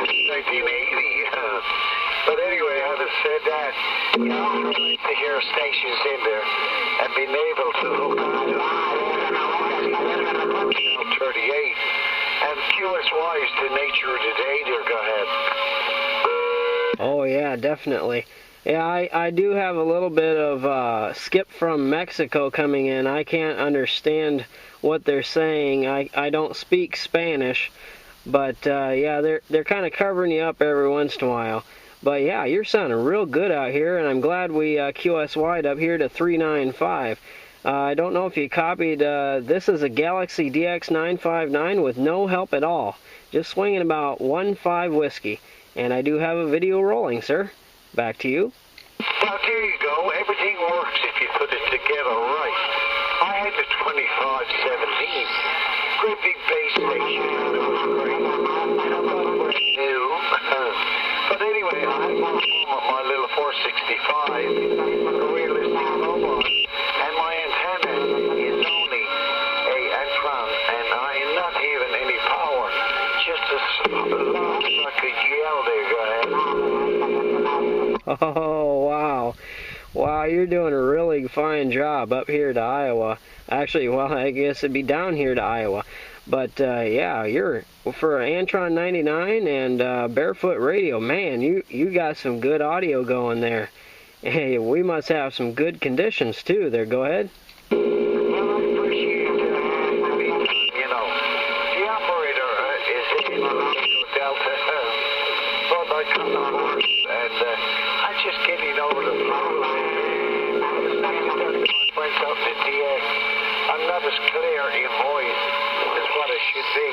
1980. But anyway, having said that, you know, it's nice to hear stations in there and being able to hook up to 38 and QSY is the nature of the day there. Go ahead. Oh yeah, definitely. Yeah, I do have a little bit of skip from Mexico coming in. I can't understand what they're saying. I don't speak Spanish, but yeah, they're kind of covering you up every once in a while. But yeah, you're sounding real good out here, and I'm glad we QSY'd up here to 395. I don't know if you copied, this is a Galaxy DX959 with no help at all. Just swinging about 1.5 whiskey. And I do have a video rolling, sir. Back to you. Well, there you go. Everything works if you put it together right. I had the 2517. Great big base station. It was great. New. But anyway, I had my little 465, a realistic mobile, and my antenna is only a Antron, and I am not even any power. Just as loud as I could yell there, go ahead. Oh, wow. Wow, you're doing a really fine job up here to Iowa. Actually, well, I guess it'd be down here to Iowa. But, yeah, you're, for Antron 99 and Barefoot Radio, man, you got some good audio going there. Hey, we must have some good conditions, too, there. Go ahead. Well, I appreciate it. You know, the operator is in Delta, but I come on board, and I'm just getting over the flow. Went up to DX. I'm not as clear in voice as what I should be.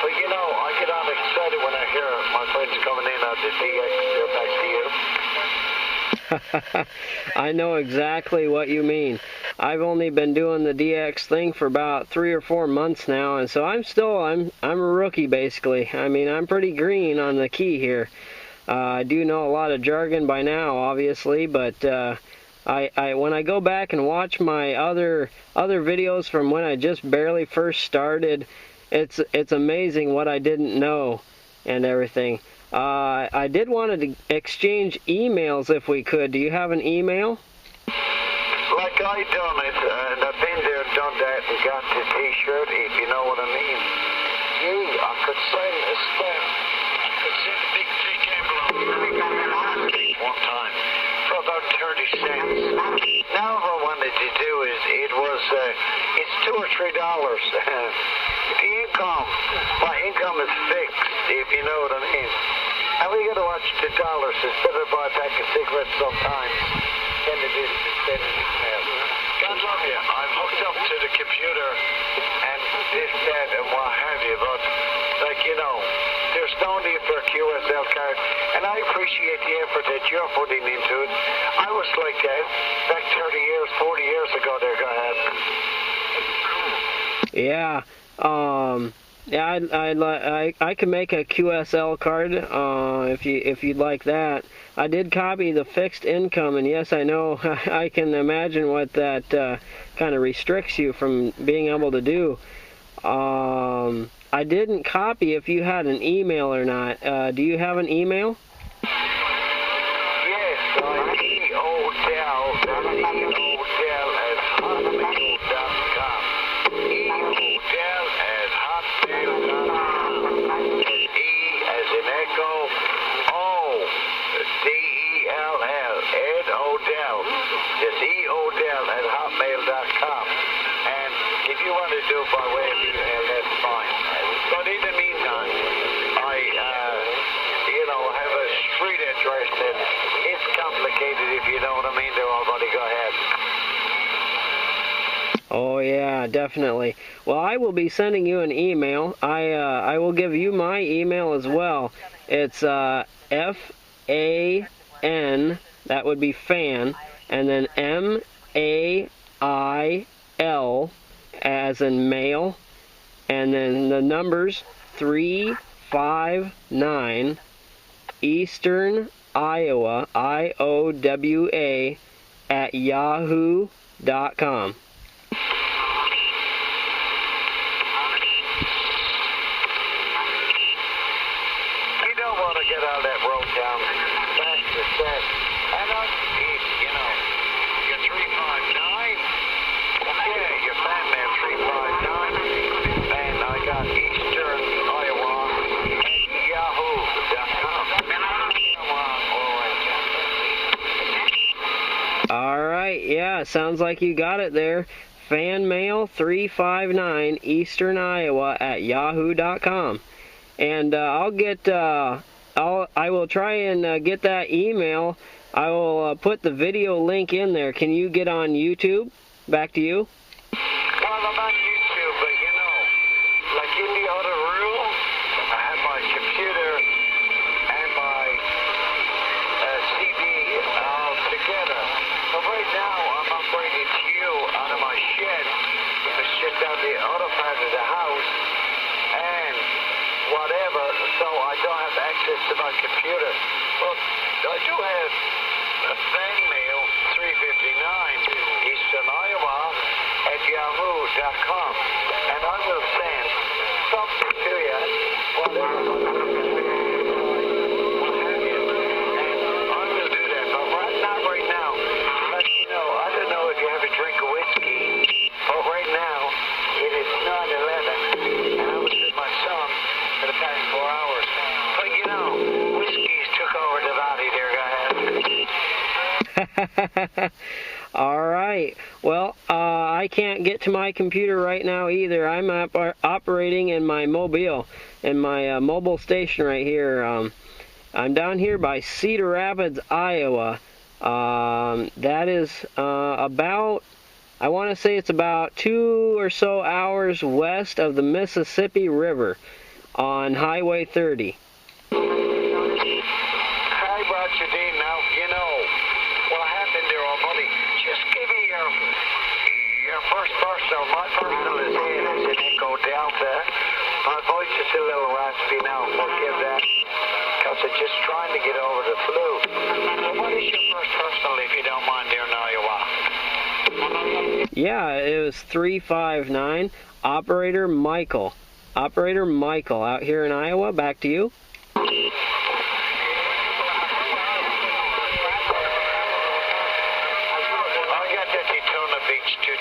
But you know, I get on excited when I hear my friends coming in on the DX. They're back to you. I know exactly what you mean. I've only been doing the DX thing for about 3 or 4 months now, and so I'm a rookie basically. I mean, I'm pretty green on the key here. I do know a lot of jargon by now, obviously, but when I go back and watch my other videos from when I just barely first started, it's amazing what I didn't know and everything. I did want to exchange emails if we could. Do you have an email? Like I done it, and I've been there, done that, and got the T-shirt, if you know what I mean. Gee, I could send a stamp. I could send a big thick envelope one time for about 30 cents. Now what I wanted to do is, it's $2 or $3. The income, my income is fixed, if you know what I mean. And we got to watch the dollars instead of buy a pack of cigarettes sometimes. Send it in, send it in. God love you. I'm hooked up to the computer and this, that, and what have you, but, like, you know, there's no need for a QSL card, and I appreciate the effort that you're putting into it. I was like that back 30 years, 40 years ago there, go ahead. Yeah, yeah, I can make a QSL card if you'd like that. I did copy the fixed income, and yes, I know I can imagine what that kind of restricts you from being able to do. I didn't copy if you had an email or not. Do you have an email? Yes, eodell@hotmail.com. eodell@hotmail.com. E as in Echo, O-D-E-L-L, Ed Odell. It's eodell@hotmail.com. And if you want to do it by way of email, that's fine. But in the meantime, I, you know, have a street address that it's complicated, if you know what I mean. There, everybody, go ahead. Oh yeah, definitely. Well, I will be sending you an email. I will give you my email as well. It's F-A-N, that would be fan, and then M-A-I-L as in male, and then the numbers 359 Eastern Iowa, I-O-W-A, at yahoo.com. You know what? dial that road down fast as that. And you're 359. Yeah, you're fan man 359. And I got Eastern Iowa at yahoo.com. All right, yeah, sounds like you got it there. Fanmail359 Eastern Iowa at yahoo.com. And I will try and get that email. I will put the video link in there. Can you get on YouTube? Back to you. Well, I'm on YouTube, but like in the other room, I have my computer and my CD all together. But right now, I'm operating to you out of my shed. It's just out the other part of the house and whatever, so I don't have access to my computer. But I do have a fan mail 359 Eastern Iowa at yahoo.com, and I will send something to you, whatever, what have you, and I will do that. But not right now. But I don't know if you have a drink of whiskey, but right now it is 9:11, and I was with my son for the past 4 hours. But whiskey's took over the body there, guys. All right. Well, I can't get to my computer right now either. I'm operating in my mobile station right here. I'm down here by Cedar Rapids, Iowa. That is about, I want to say it's about 2 or so hours west of the Mississippi River on Highway 30. Hi, Roger Dean. Now, what happened there, old buddy? Just give me your first personal. My personal is in. It's an Echo Delta. My voice is a little raspy now. Forgive that. Because I'm just trying to get over the flu. So what is your first personal, if you don't mind, there in Iowa? Yeah, it was 359. Operator Michael. Operator Michael out here in Iowa. Back to you. Beach 2000,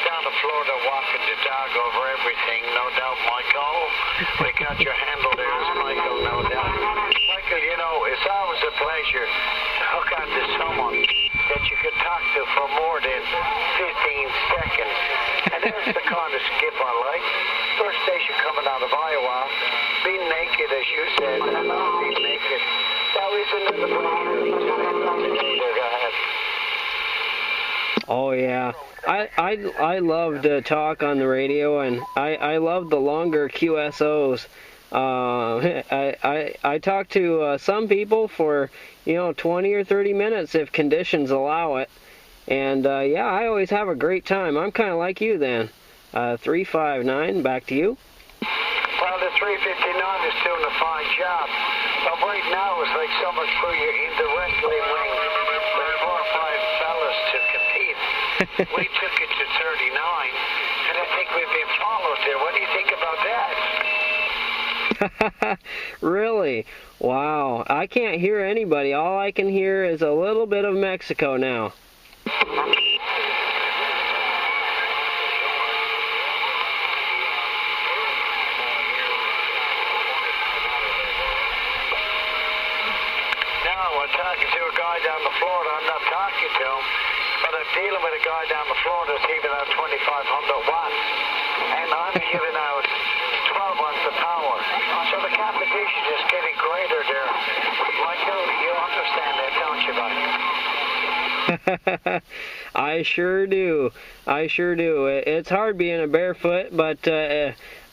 down to Florida, walking the dog over everything, no doubt, Michael. We got your handle there as Michael, no doubt. Michael, it's always a pleasure to hook onto someone that you could talk to for more than 15 seconds. And there's the kind of skip I like. First station coming out of Iowa, being naked, as you said, and not being naked. That was another pleasure. Go ahead. Oh yeah, I love to talk on the radio, and I love the longer QSOs. I talk to some people for 20 or 30 minutes if conditions allow it, and yeah, I always have a great time. I'm kind of like you then. 359, back to you. Well, the 359 is doing a fine job, but right now it's like someone threw you indirectly wing with 4 or 5 fellas to compete. We took it to 39, and I think we've been followed there. What do you think about that? Really? Wow. I can't hear anybody. All I can hear is a little bit of Mexico now. I'm talking to a guy down in Florida. I'm not talking to him, but I'm dealing with a guy down in Florida who's giving out 2,500 watts, and I'm giving out 12 watts of power. So the competition is getting greater there. Michael, you understand that, don't you, buddy? I sure do. I sure do. It's hard being a barefoot, but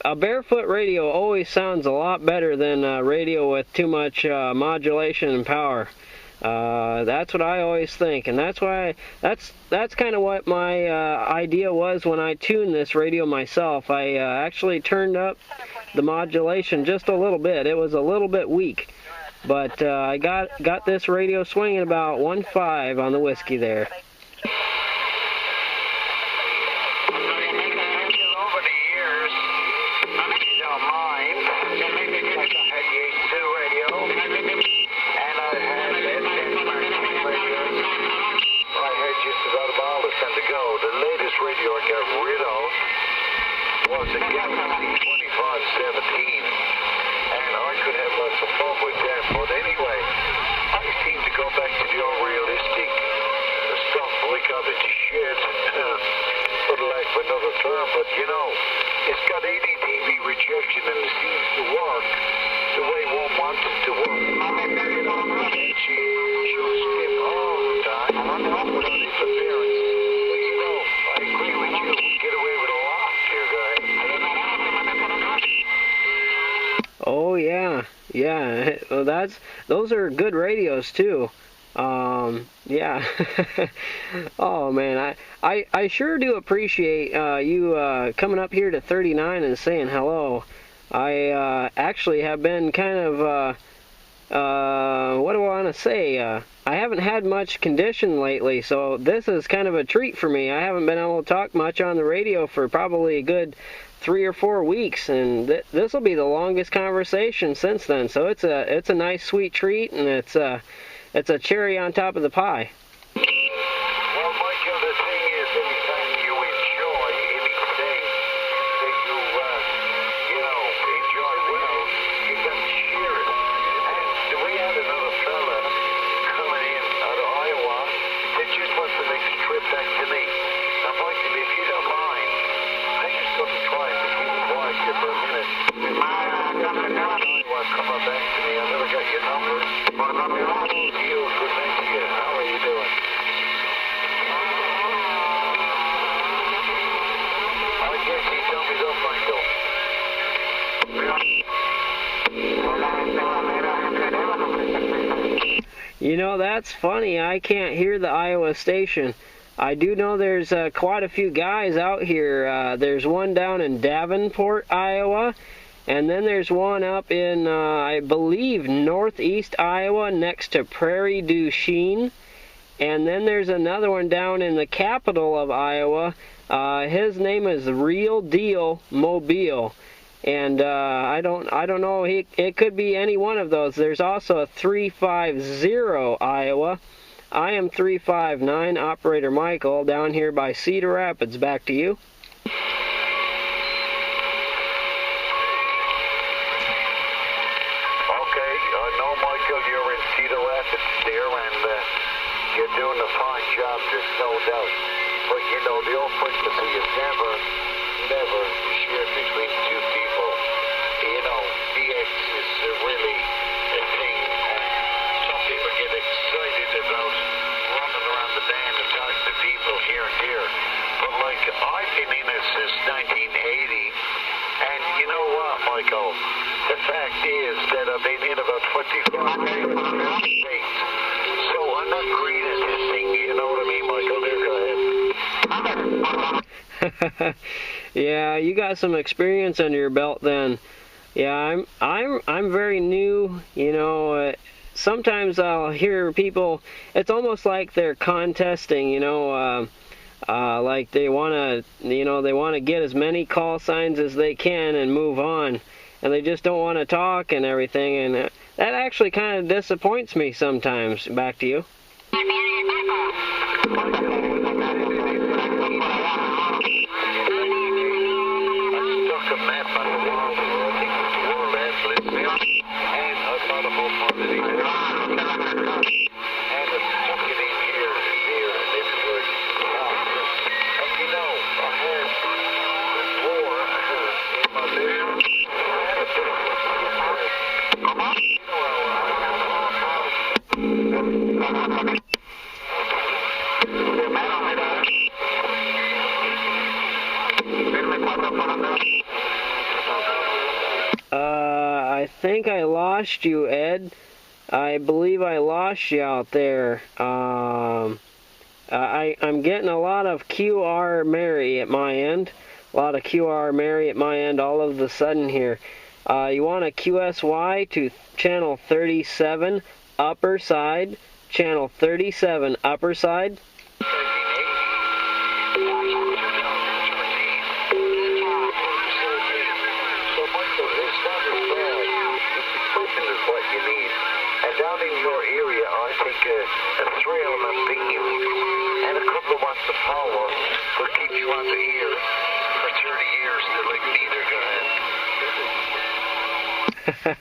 a barefoot radio always sounds a lot better than a radio with too much modulation and power. That's what I always think, and that's why that's kind of what my idea was when I tuned this radio myself. I actually turned up the modulation just a little bit. It was a little bit weak, but I got this radio swinging about 1.5 on the whiskey there. Over the years, if you don't mind, I had the H2 radio. but you know, it's got 80 dB rejection and it seems to work the way one wants it to work. She'll skip all the time without interference. But you know, I agree with you. We get away with a lot here, guys. Oh yeah, yeah. Well, those are good radios too. Yeah. Oh man, I sure do appreciate you coming up here to 39 and saying hello. I actually have been kind of what do I want to say? I haven't had much condition lately, so this is kind of a treat for me. I haven't been able to talk much on the radio for probably a good 3 or 4 weeks, and this will be the longest conversation since then. So it's a nice sweet treat, and it's a cherry on top of the pie. Well, Michael, the thing is, anytime you enjoy anything that you know, enjoy well, you got to share it. And we had another fella coming in out of Iowa that just wants to make a trip back to me. Now, Michael, if you don't mind, I just got to try to keep it quiet here for a minute. Come on back to me. I never got your number. You, good night to you. How are you doing? I guess he told me don't, Michael. You know, that's funny. I can't hear the Iowa station. I do know there's quite a few guys out here. There's one down in Davenport, Iowa. And then there's one up in, I believe, northeast Iowa next to Prairie du Chien. And then there's another one down in the capital of Iowa. His name is Real Deal Mobile. And I don't know, it could be any one of those. There's also a 350 Iowa. I am 359, Operator Michael, down here by Cedar Rapids. Back to you. You're doing a fine job, there's no doubt. But you know, the old frequency is never shared between two people. You know, DX is really a thing, and some people get excited about running around the band and talking to people here and there. But like, I've been in it since 1980, and you know what, Michael? The fact is that I've been in about 25 states. So I'm not green as this thing, you know what I mean, Michael? There, go ahead. Yeah, you got some experience under your belt then. Yeah, I'm very new, you know. Sometimes I'll hear people, it's almost like they're contesting, you know, like they want to get as many call signs as they can and move on. And they just don't want to talk and everything, and that actually kind of disappoints me sometimes. Back to you. I stuck a map on the wall, I think it was World Atlas, and I thought about part of the and I stuck it in here, there, and everywhere. And you know, I had war in my living. I think I lost you, Ed. I believe I lost you out there. I'm getting a lot of QR Mary at my end. A lot of QR Mary at my end all of a sudden here. You want a QSY to channel 37 upper side, channel 37 upper side. Down in your area, I think a 3-element beam and a couple of watts of power will keep you on the air for 30 years to like leader, go ahead.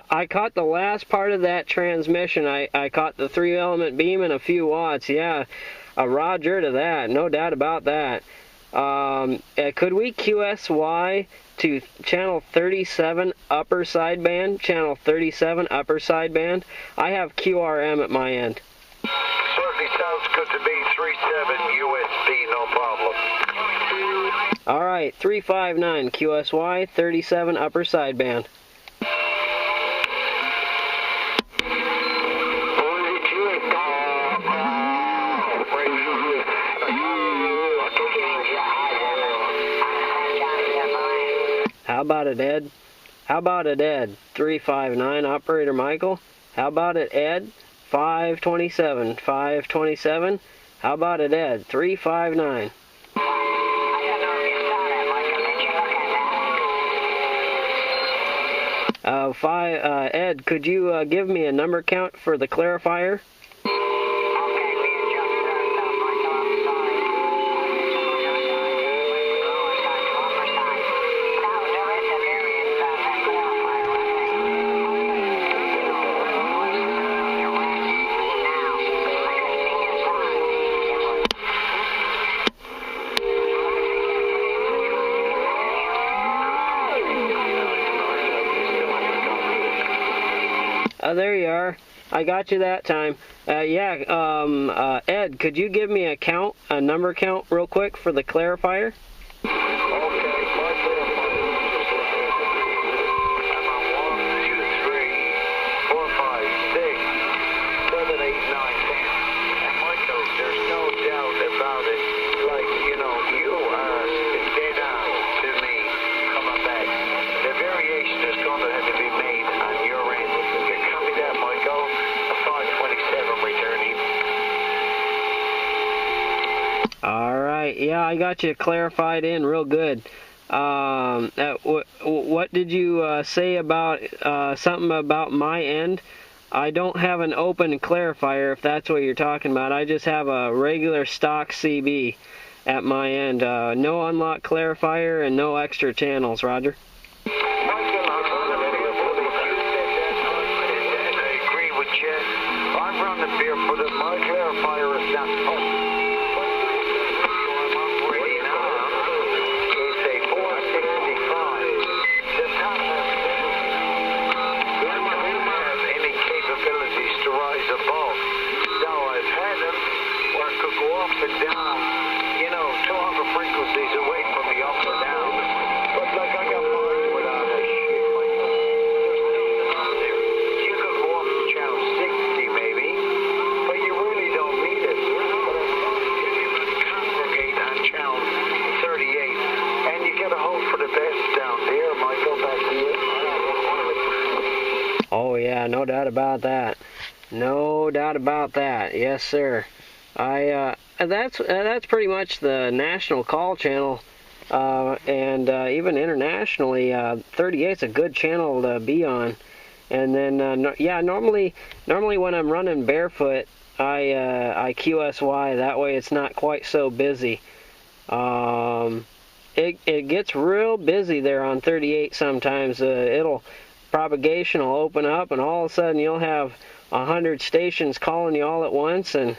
I caught the last part of that transmission. I caught the 3-element beam and a few watts. Yeah, a roger to that, no doubt about that. Could we QSY to channel 37 upper sideband? Channel 37 upper sideband? I have QRM at my end. Certainly sounds good to me. 37 USB, no problem. Alright, 359 QSY, 37 upper sideband. How about it, Ed? How about it, Ed? 359, Operator Michael. How about it, Ed? 527, 527. How about it, Ed? 359. Ed, could you give me a number count for the clarifier? There you are. I got you that time. Ed, could you give me a number count real quick for the clarifier? Yeah, I got you clarified in real good. What did you say about something about my end? I don't have an open clarifier, if that's what you're talking about. I just have a regular stock CB at my end. No unlock clarifier and no extra channels, Roger. I agree with you. I'm running barefoot. My clarifier is not no doubt about that. No doubt about that. Yes, sir. That's pretty much the national call channel, and even internationally, 38's a good channel to be on. And then, normally when I'm running barefoot, I QSY. That way, it's not quite so busy. It gets real busy there on 38 sometimes. Propagation will open up, and all of a sudden you'll have 100 stations calling you all at once, and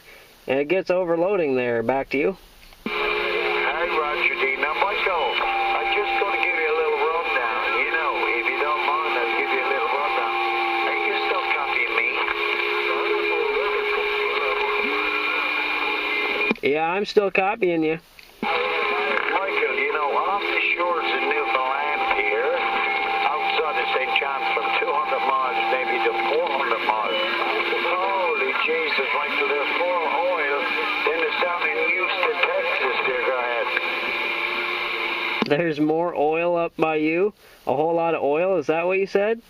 it gets overloading there. Back to you. Hey, Roger D. Now, Michael, I'm just going to give you a little rundown. You know, if you don't mind, I'll give you a little rundown. Are you still copying me? Yeah, I'm still copying you. Michael, you know, off the shores of Newfoundland here, outside of St. John, from 200 miles maybe to 400 miles. Holy Jesus, Michael, there's more oil than is down in Houston, Texas. There, go ahead. There's more oil up by you? A whole lot of oil? Is that what you said?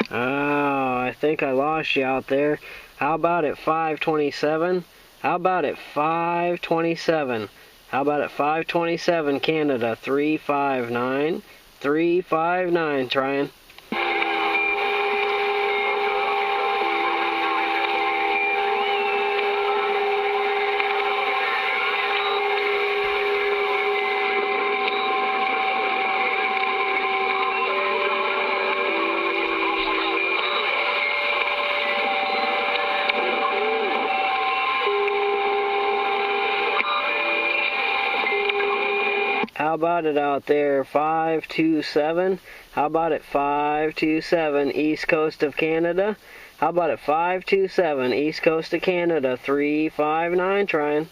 Oh, I think I lost you out there. How about at 527? How about at 527? How about at 527, Canada? 359. 359, trying. How about it out there, 527? How about it 527, East Coast of Canada? How about it 527, East Coast of Canada, 359, trying.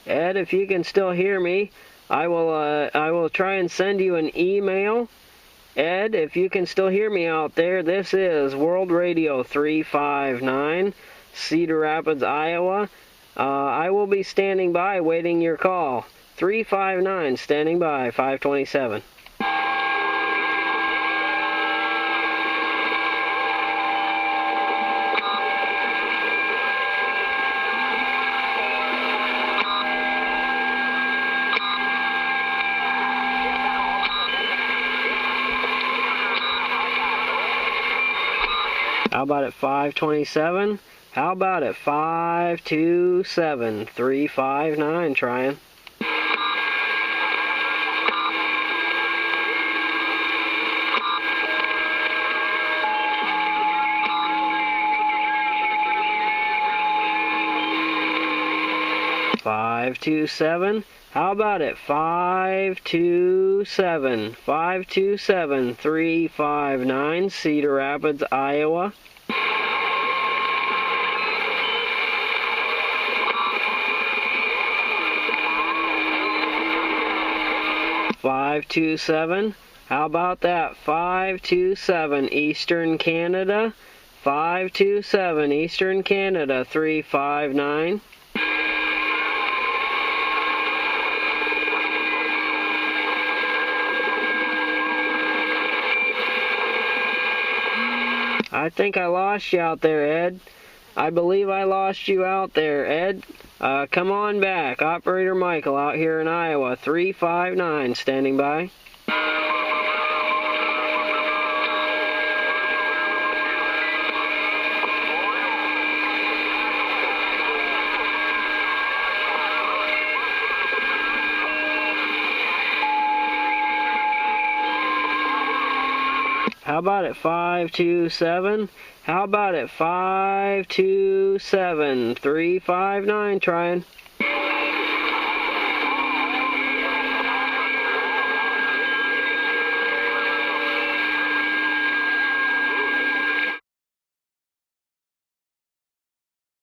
Ed, if you can still hear me, I will try and send you an email. Ed, if you can still hear me out there, this is World Radio 359, Cedar Rapids, Iowa. I will be standing by waiting your call. 359, standing by, 527. How about at 527? How about at 527? 359, trying. $527. How about it? 527. 527 359, Cedar Rapids, Iowa. $527. How about that? 527 Eastern Canada. 527 Eastern Canada, 359. I think I lost you out there, Ed. I believe I lost you out there, Ed. Come on back. Operator Michael out here in Iowa, 359, standing by. How about it 527? How about it 527 359, trying.